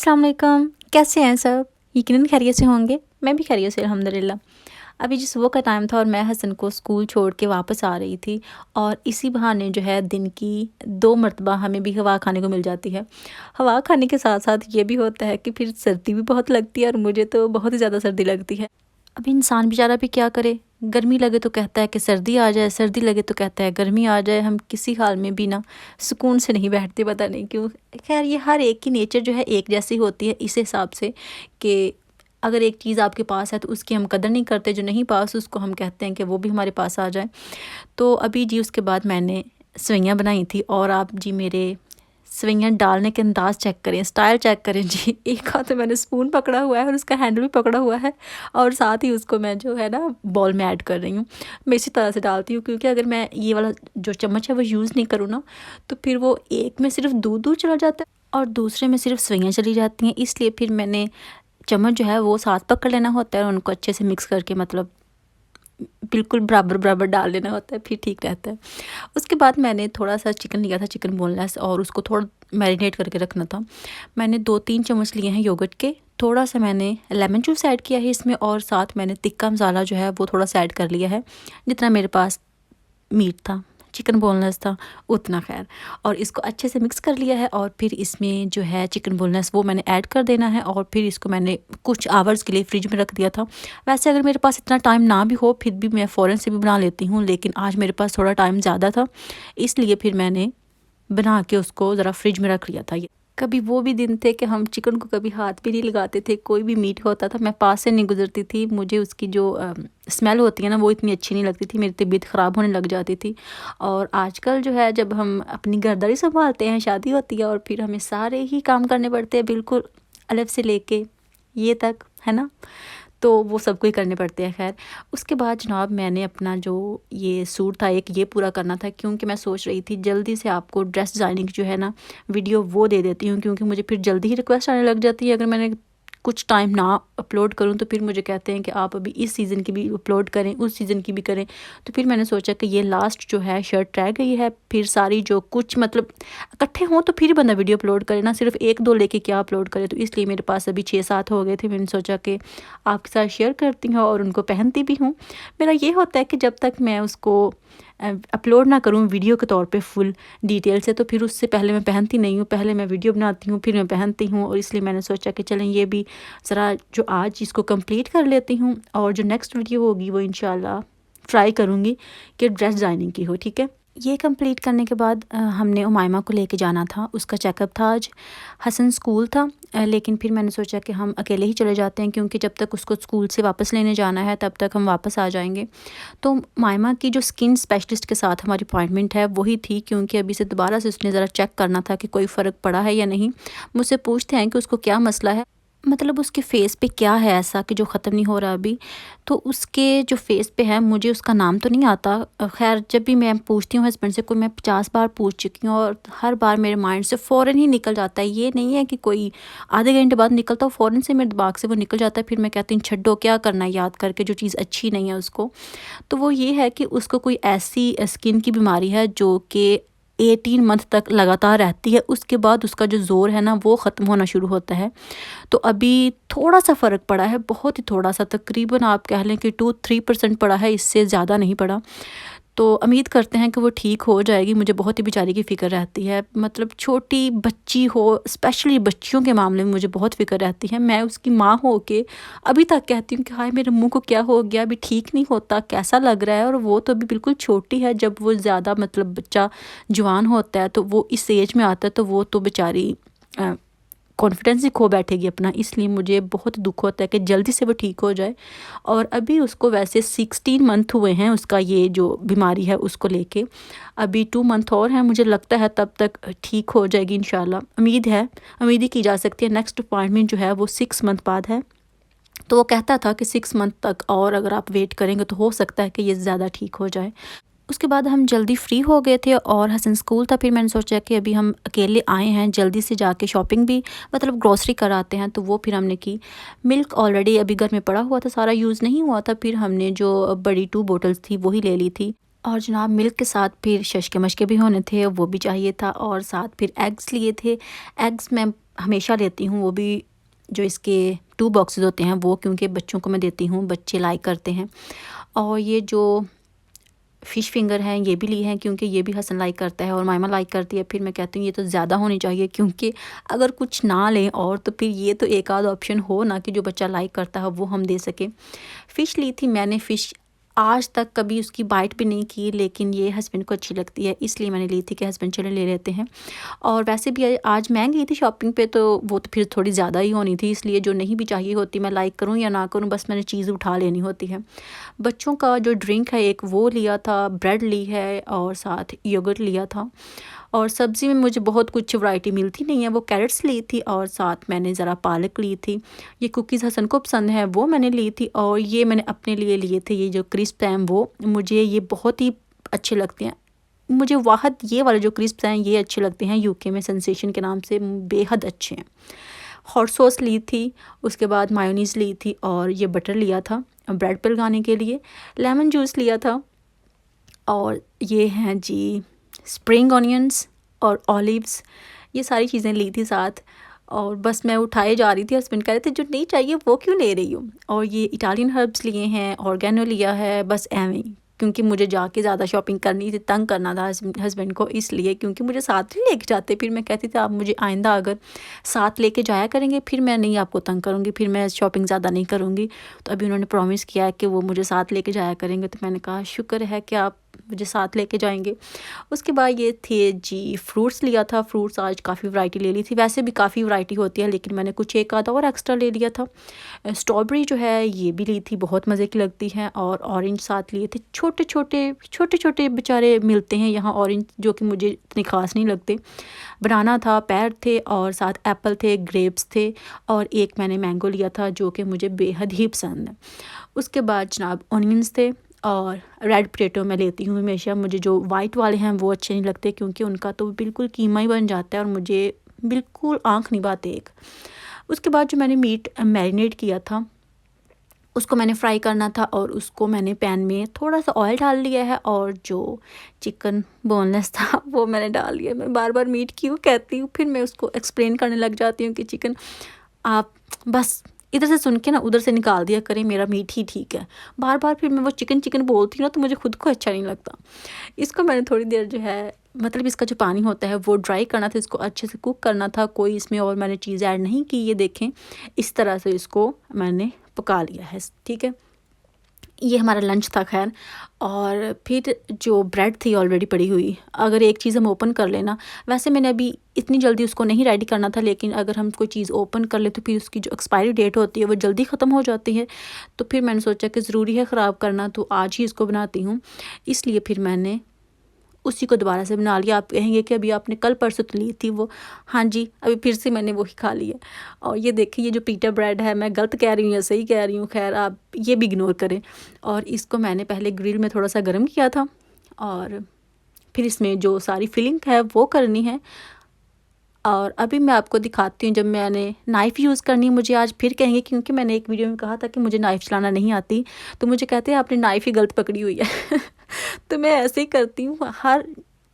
अस्सलाम वालेकुम। कैसे हैं सब? यकीनन खैरियत से होंगे। मैं भी खैरियत से अल्हम्दुलिल्लाह। अभी जी सुबह का टाइम था और मैं हसन को स्कूल छोड़ के वापस आ रही थी और इसी बहाने जो है दिन की 2 मरतबा हमें भी हवा खाने को मिल जाती है। हवा खाने के साथ-साथ ये भी होता है कि फिर सर्दी भी बहुत लगती है और मुझे तो बहुत ही ज़्यादा सर्दी लगती है। अब इंसान बेचारा भी क्या करे? गर्मी लगे तो कहता है कि सर्दी आ जाए, सर्दी लगे तो कहता है गर्मी आ जाए। हम किसी हाल में भी ना सुकून से नहीं बैठते, पता नहीं क्यों। ख़ैर ये हर एक की नेचर जो है एक जैसी होती है इस हिसाब से कि अगर एक चीज़ आपके पास है तो उसकी हम कदर नहीं करते, जो नहीं पास उसको हम कहते हैं कि वो भी हमारे पास आ जाए। तो अभी जी उसके बाद मैंने सेवइयाँ बनाई थी और आप जी मेरे सेवइयाँ डालने के अंदाज़ चेक करें, स्टाइल चेक करें जी। एक हाथ में मैंने स्पून पकड़ा हुआ है और उसका हैंडल भी पकड़ा हुआ है और साथ ही उसको मैं जो है ना बाउल में ऐड कर रही हूँ। मैं इसी तरह से डालती हूँ क्योंकि अगर मैं ये वाला जो चम्मच है वो यूज़ नहीं करूँ ना तो फिर वो एक में सिर्फ दूध-दूध चला जाता है और दूसरे में सिर्फ सेवइयाँ चली जाती हैं। इसलिए फिर मैंने चम्मच जो है वो साथ पकड़ लेना होता है और उनको अच्छे से मिक्स करके मतलब बिल्कुल बराबर-बराबर डाल लेना होता है, फिर ठीक रहता है। उसके बाद मैंने थोड़ा-सा चिकन लिया था, चिकन बोनलेस, और उसको थोड़ा मैरिनेट करके रखना था। मैंने 2-3 चम्मच लिए हैं योगर्ट के, थोड़ा-सा मैंने लेमन जूस ऐड किया है इसमें और साथ मैंने तिक्का मसाला जो है वो थोड़ा-सा ऐड कर लिया है, जितना मेरे पास मीट था, चिकन बोनलेस था उतना खैर, और इसको अच्छे से मिक्स कर लिया है और फिर इसमें जो है चिकन बोनलेस वो मैंने ऐड कर देना है और फिर इसको मैंने कुछ आवर्स के लिए फ्रिज में रख दिया था। वैसे अगर मेरे पास इतना टाइम ना भी हो फिर भी मैं फ़ौरन से भी बना लेती हूँ, लेकिन आज मेरे पास थोड़ा टाइम ज़्यादा था इसलिए फिर मैंने बना के उसको ज़रा फ्रिज में रख लिया था। ये कभी वो भी दिन थे कि हम चिकन को कभी हाथ भी नहीं लगाते थे, कोई भी मीट होता था मैं पास से नहीं गुजरती थी, मुझे उसकी जो स्मेल होती है ना वो इतनी अच्छी नहीं लगती थी, मेरी तबीयत ख़राब होने लग जाती थी। और आजकल जो है जब हम अपनी घरदारी संभालते हैं, शादी होती है और फिर हमें सारे ही काम करने पड़ते हैं, बिल्कुल अलग से लेके ये तक, है ना? तो वो सबको ही करने पड़ते हैं। ख़ैर उसके बाद जनाब मैंने अपना जो ये सूट था एक ये पूरा करना था, क्योंकि मैं सोच रही थी जल्दी से आपको ड्रेस डिज़ाइनिंग जो है ना वीडियो वो दे देती हूँ, क्योंकि मुझे फिर जल्दी ही रिक्वेस्ट आने लग जाती है। अगर मैंने कुछ टाइम ना अपलोड करूँ तो फिर मुझे कहते हैं कि आप अभी इस सीज़न की भी अपलोड करें, उस सीज़न की भी करें। तो फिर मैंने सोचा कि ये लास्ट जो है शर्ट रह गई है, फिर सारी जो कुछ मतलब इकट्ठे हों तो फिर बंदा वीडियो अपलोड करे ना, सिर्फ 1-2 लेके क्या अपलोड करे। तो इसलिए मेरे पास अभी 6-7 हो गए थे, मैंने सोचा कि आपके साथ शेयर करती हूँ और उनको पहनती भी हूँ। मेरा ये होता है कि जब तक मैं उसको अपलोड ना करूँ वीडियो के तौर पे फुल डिटेल से, तो फिर उससे पहले मैं पहनती नहीं हूँ। पहले मैं वीडियो बनाती हूँ फिर मैं पहनती हूँ, और इसलिए मैंने सोचा कि चलें ये भी ज़रा जो आज इसको कंप्लीट कर लेती हूँ और जो नेक्स्ट वीडियो होगी वो इंशाल्लाह ट्राई करूँगी कि ड्रेस डिज़ाइनिंग की हो, ठीक है। ये कंप्लीट करने के बाद हमने उमाइमा को लेके जाना था, उसका चेकअप था आज। हसन स्कूल था, लेकिन फिर मैंने सोचा कि हम अकेले ही चले जाते हैं, क्योंकि जब तक उसको स्कूल से वापस लेने जाना है तब तक हम वापस आ जाएंगे। तो उमाइमा की जो स्किन स्पेशलिस्ट के साथ हमारी अपॉइंटमेंट है वही थी, क्योंकि अभी से दोबारा से उसने ज़रा चेक करना था कि कोई फ़र्क पड़ा है या नहीं। मुझसे पूछते हैं कि उसको क्या मसला है, मतलब उसके फ़ेस पे क्या है ऐसा कि जो ख़त्म नहीं हो रहा अभी। तो उसके जो फ़ेस पे है, मुझे उसका नाम तो नहीं आता। ख़ैर जब भी मैं पूछती हूँ हस्बैंड से, कोई मैं 50 बार पूछ चुकी हूँ और हर बार मेरे माइंड से फ़ौरन ही निकल जाता है। ये नहीं है कि कोई आधे घंटे बाद निकलता, फ़ौरन से मेरे दिमाग से वो निकल जाता है। फिर मैं कहती हूँ छड्डो, क्या करना है याद करके जो चीज़ अच्छी नहीं है उसको। तो वो ये है कि उसको कोई ऐसी स्किन की बीमारी है जो कि 18 मंथ तक लगातार रहती है, उसके बाद उसका जो ज़ोर है ना वो ख़त्म होना शुरू होता है। तो अभी थोड़ा-सा फ़र्क पड़ा है, बहुत ही थोड़ा-सा, तकरीबन आप कह लें कि 2-3% पड़ा है, इससे ज़्यादा नहीं पड़ा। तो उम्मीद करते हैं कि वो ठीक हो जाएगी। मुझे बहुत ही बेचारी की फ़िक्र रहती है, मतलब छोटी बच्ची हो, स्पेशली बच्चियों के मामले में मुझे बहुत फ़िक्र रहती है। मैं उसकी माँ हो के अभी तक कहती हूँ कि हाय मेरे मुँह को क्या हो गया, अभी ठीक नहीं होता, कैसा लग रहा है। और वो तो अभी बिल्कुल छोटी है, जब वो ज़्यादा मतलब बच्चा जवान होता है तो वो इस एज में आता है तो वो तो बेचारी कॉन्फिडेंस ही खो बैठेगी अपना। इसलिए मुझे बहुत दुख होता है कि जल्दी से वो ठीक हो जाए। और अभी उसको वैसे 16 मंथ हुए हैं, उसका ये जो बीमारी है उसको लेके। अभी 2 मंथ और हैं, मुझे लगता है तब तक ठीक हो जाएगी इंशाल्लाह। उम्मीद है, उम्मीद ही की जा सकती है। नेक्स्ट अपॉइंटमेंट जो है वो 6 मंथ बाद है। तो वो कहता था कि 6 मंथ तक और अगर आप वेट करेंगे तो हो सकता है कि ये ज़्यादा ठीक हो जाए। उसके बाद हम जल्दी फ्री हो गए थे और हसन स्कूल था। फिर मैंने सोचा कि अभी हम अकेले आए हैं, जल्दी से जाके शॉपिंग भी मतलब ग्रोसरी कर आते हैं, तो वो फिर हमने की। मिल्क ऑलरेडी अभी घर में पड़ा हुआ था, सारा यूज़ नहीं हुआ था, फिर हमने जो बड़ी 2 बॉटल्स थी वही ले ली थी। और जनाब मिल्क के साथ फिर शशके मशके भी होने थे, वो भी चाहिए था, और साथ फिर एग्स लिए थे। एग्स मैं हमेशा लेती हूँ, वो भी जो इसके 2 बॉक्सेस होते हैं वो, क्योंकि बच्चों को मैं देती हूँ, बच्चे लाइक करते हैं। और ये जो फ़िश फिंगर हैं ये भी ली हैं, क्योंकि ये भी हसन लाइक करता है और मायमा लाइक करती है। फिर मैं कहती हूँ ये तो ज़्यादा होनी चाहिए, क्योंकि अगर कुछ ना लें और तो फिर ये तो एक आध ऑप्शन हो ना कि जो बच्चा लाइक करता है वो हम दे सकें। फ़िश ली थी मैंने, फ़िश आज तक कभी उसकी बाइट भी नहीं की, लेकिन ये हस्बैंड को अच्छी लगती है इसलिए मैंने ली थी कि हस्बैंड चलो ले लेते हैं। और वैसे भी आज मैं गई थी शॉपिंग पे, तो वो तो फिर थोड़ी ज़्यादा ही होनी थी, इसलिए जो नहीं भी चाहिए होती मैं लाइक करूँ या ना करूँ, बस मैंने चीज़ उठा लेनी होती है। बच्चों का जो ड्रिंक है एक वो लिया था, ब्रेड ली है और साथ योगर्ट लिया था। और सब्ज़ी में मुझे बहुत कुछ वैरायटी मिलती नहीं है, वो कैरेट्स ली थी और साथ मैंने ज़रा पालक ली थी। ये कुकीज़ हसन को पसंद है वो मैंने ली थी, और ये मैंने अपने लिए लिए थे, ये जो क्रिस्प हैं वो मुझे ये बहुत ही अच्छे लगते हैं। मुझे वाहद ये वाले जो क्रिस्प्स हैं ये अच्छे लगते हैं, यूके में सेंसेशन के नाम से बेहद अच्छे हैं। हॉट सॉस ली थी, उसके बाद मायोनीज़ ली थी और ये बटर लिया था ब्रेड पर लगाने के लिए। लेमन जूस लिया था और ये हैं जी स्प्रिंग ऑनियंस और ऑलिव्स, ये सारी चीज़ें ली थी साथ। और बस मैं उठाए जा रही थी, हस्बैंड कह रहे थे जो नहीं चाहिए वो क्यों ले रही हो। और ये इटालियन हर्ब्स लिए हैं, ऑर्गेनो लिया है, बस एवें ही, क्योंकि मुझे जाके ज़्यादा शॉपिंग करनी थी, तंग करना था हस्बैंड को, इसलिए क्योंकि मुझे साथ ही लेके जाते। फिर मैं कहती थी आप मुझे आइंदा अगर साथ लेके जाया करेंगे फिर मैं नहीं आपको तंग करूँगी, फिर मैं शॉपिंग ज़्यादा नहीं करूँगी। तो अभी उन्होंने प्रॉमिस किया है कि वो मुझे साथ लेके जाया करेंगे, तो मैंने कहा शुक्र है कि आप मुझे साथ लेके जाएंगे। उसके बाद ये थे जी फ्रूट्स लिया था, फ्रूट्स आज काफ़ी वैरायटी ले ली थी, वैसे भी काफ़ी वैरायटी होती है लेकिन मैंने कुछ एक आधा और एक्स्ट्रा ले लिया था। स्ट्रॉबेरी जो है ये भी ली थी, बहुत मज़े की लगती है। और ऑरेंज साथ लिए थे, छोटे छोटे बेचारे मिलते हैं यहाँ ऑरेंज, जो कि मुझे इतने ख़ास नहीं लगते। बनाना था, पैर थे और साथ एप्पल थे, ग्रेप्स थे और एक मैंने मैंगो लिया था जो कि मुझे बेहद ही पसंद है। उसके बाद जनाब ऑनियंस थे और रेड पोटैटो मैं लेती हूँ हमेशा, मुझे जो वाइट वाले हैं वो अच्छे नहीं लगते, क्योंकि उनका तो बिल्कुल कीमा ही बन जाता है और मुझे बिल्कुल आँख नहीं भाते एक। उसके बाद जो मैंने मीट मैरिनेट किया था उसको मैंने फ्राई करना था और उसको मैंने पैन में थोड़ा सा ऑयल डाल लिया है, और जो चिकन बोनलेस था वो मैंने डाल लिया। मैं बार बार मीट क्यों कहती हूँ, फिर मैं उसको एक्सप्लेन करने लग जाती हूँ कि चिकन आप बस इधर से सुन के ना उधर से निकाल दिया करें, मेरा मीट ही ठीक है। बार बार फिर मैं वो चिकन चिकन बोलती हूँ ना तो मुझे खुद को अच्छा नहीं लगता। इसको मैंने थोड़ी देर जो है मतलब इसका जो पानी होता है वो ड्राई करना था, इसको अच्छे से कुक करना था, कोई इसमें और मैंने चीज़ ऐड नहीं की। ये देखें इस तरह से इसको मैंने पका लिया है, ठीक है। ये हमारा लंच था खैर। और फिर जो ब्रेड थी ऑलरेडी पड़ी हुई, अगर एक चीज़ हम ओपन कर लेना, वैसे मैंने अभी इतनी जल्दी उसको नहीं रेडी करना था, लेकिन अगर हम कोई चीज़ ओपन कर ले तो फिर उसकी जो एक्सपायरी डेट होती है वो जल्दी ख़त्म हो जाती है। तो फिर मैंने सोचा कि ज़रूरी है ख़राब करना, तो आज ही इसको बनाती हूँ, इसलिए फिर मैंने उसी को दोबारा से बना लिया। आप कहेंगे कि अभी आपने कल परसों तो ली थी वो, हाँ जी अभी फिर से मैंने वही खा लिया। और ये देखिए ये जो पीटा ब्रेड है, मैं गलत कह रही हूँ या सही कह रही हूँ, खैर आप ये भी इग्नोर करें। और इसको मैंने पहले ग्रिल में थोड़ा सा गर्म किया था और फिर इसमें जो सारी फिलिंग है वो करनी है। और अभी मैं आपको दिखाती हूँ जब मैंने नाइफ़ यूज़ करनी है। मुझे आज फिर कहेंगे, क्योंकि मैंने एक वीडियो में कहा था कि मुझे नाइफ़ चलाना नहीं आती, तो मुझे कहते हैं आपने नाइफ़ ही गलत पकड़ी हुई है। तो मैं ऐसे ही करती हूँ, हर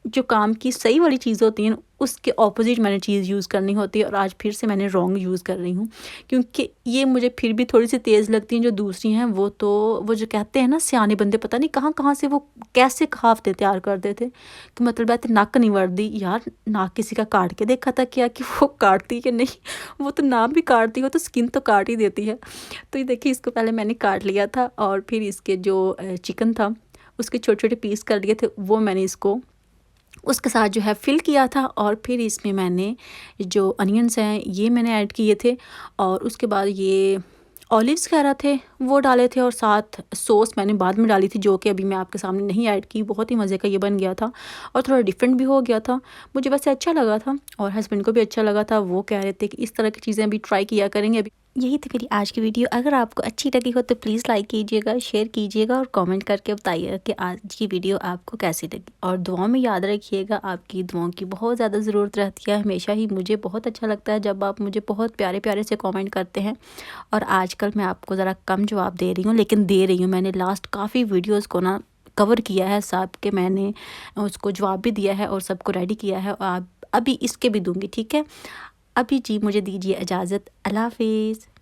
जो काम की सही वाली चीज़ होती है उसके ऑपोजिट मैंने चीज़ यूज़ करनी होती है। और आज फिर से मैंने रॉन्ग यूज़ कर रही हूँ, क्योंकि ये मुझे फिर भी थोड़ी सी तेज़ लगती हैं। जो दूसरी हैं वो तो वो जो कहते हैं ना सियाने बंदे, पता नहीं कहाँ कहाँ से वो कैसे कहावतें तैयार करते थे कि मतलब है नाक नहीं वर्दी। यार नाक किसी का काट के देखा था क्या कि वो काटती कि नहीं, वो तो नाक भी काटती हो तो स्किन तो काट ही देती है। तो ये देखिए इसको पहले मैंने काट लिया था और फिर इसके जो चिकन था उसके छोटे छोटे पीस कर लिए थे, वो मैंने इसको उसके साथ जो है फिल किया था। और फिर इसमें मैंने जो अनियंस हैं ये मैंने ऐड किए थे, और उसके बाद ये ऑलिव्स वगैरह थे वो डाले थे, और साथ सॉस मैंने बाद में डाली थी जो कि अभी मैं आपके सामने नहीं ऐड की। बहुत ही मज़े का ये बन गया था और थोड़ा डिफरेंट भी हो गया था, मुझे वैसे अच्छा लगा था और हस्बैंड को भी अच्छा लगा था। वो कह रहे थे कि इस तरह की चीज़ें अभी ट्राई किया करेंगे। अभी यही थी मेरी आज की वीडियो। अगर आपको अच्छी लगी हो तो प्लीज़ लाइक कीजिएगा, शेयर कीजिएगा और कमेंट करके बताइएगा कि आज की वीडियो आपको कैसी लगी। और दुआओं में याद रखिएगा, आपकी दुआओं की बहुत ज़्यादा ज़रूरत रहती है हमेशा ही। मुझे बहुत अच्छा लगता है जब आप मुझे बहुत प्यारे प्यारे से कमेंट करते हैं। और आजकल मैं आपको ज़रा कम जवाब दे रही हूँ, लेकिन दे रही हूँ। मैंने लास्ट काफ़ी वीडियोज़ को ना कवर किया है, सब के मैंने उसको जवाब भी दिया है और सबको रेडी किया है, और आप अभी इसके भी दूँगी, ठीक है। अभी जी मुझे दीजिए इजाज़त। अल्लाह हाफ़िज़।